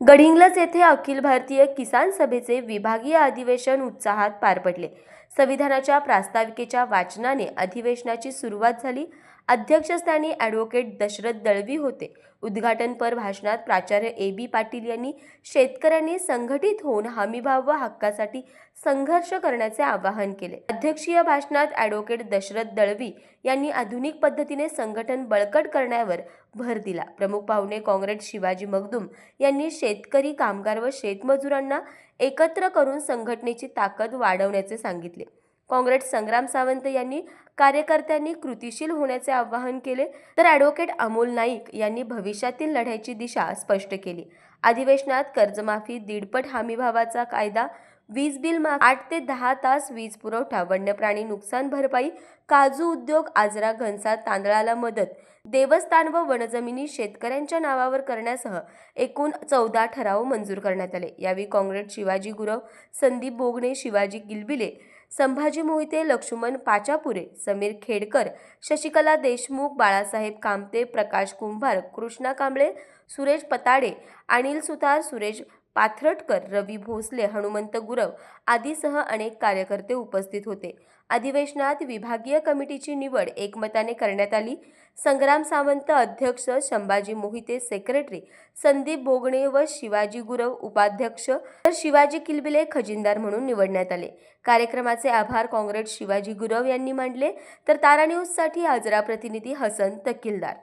गडिंग्लज येथे अखिल भारतीय किसान सभेचे विभागीय अधिवेशन उत्साहात पार पडले। संविधानाच्या प्रास्ताविकेच्या वाचनाने अधिवेशनाची सुरुवात झाली। अध्यक्षस्थानी ॲडव्होकेट दशरथ दळवी होते। उद्घाटनपर भाषणात प्राचार्य ए.बी. पाटील यांनी शेतकऱ्यांनी संघटित होऊन हमीभाव व हक्कासाठी संघर्ष करण्याचे आवाहन केले। अध्यक्षीय भाषणात ॲडव्होकेट दशरथ दळवी यांनी आधुनिक पद्धतीने संघटन बळकट करण्यावर भर दिला। प्रमुख पाहुणे कॉम्रेड शिवाजी मगदुम यांनी शेतकरी, कामगार व शेतमजुरांना एकत्र करून संघटनेची ताकद वाढवण्याचे सांगितले। कॉम्रेड संग्राम सावंत यांनी कार्यकर्त्यांनी कृतिशील होण्याचे आवाहन केले, तर ॲडव्होकेट अमोल नाईक यांनी भविष्यातील लढ्याची दिशा स्पष्ट केली। अधिवेशनात कर्जमाफी, दीडपट हमीभावाचा कायदा, वीज बिल माफी, 8 ते 10 तास वीज पुरवठा, वन्यप्राणी नुकसान भरपाई, काजू उद्योग, आजरा घनसात तांदळाला मदत, देवस्थान व वनजमिनी शेतकऱ्यांच्या नावावर करण्यासह एकूण 14 ठराव मंजूर करण्यात आले। यावेळी कॉम्रेड शिवाजी गुरव, संदीप बोगणे, शिवाजी किलबिले, संभाजी मोहिते, लक्ष्मण पाचापुरे, समीर खेडकर, शशिकला देशमुख, बाळासाहेब कामते, प्रकाश कुंभार, कृष्णा कांबळे, सुरेश पताडे, अनिल सुतार, सुरेश पाथरटकर, रवी भोसले, हनुमंत गुरव आदीसह अनेक कार्यकर्ते उपस्थित होते। अधिवेशनात विभागीय कमिटीची निवड एकमताने करण्यात आली। संग्राम सावंत अध्यक्ष, संभाजी मोहिते सेक्रेटरी, संदीप बोगणे व शिवाजी गुरव उपाध्यक्ष, तर शिवाजी किलबिले खजिनदार म्हणून निवडण्यात आले। कार्यक्रमाचे आभार कॉम्रेड शिवाजी गुरव यांनी मानले, तर तारा न्यूजसाठी आजरा प्रतिनिधी हसन तकिलदार।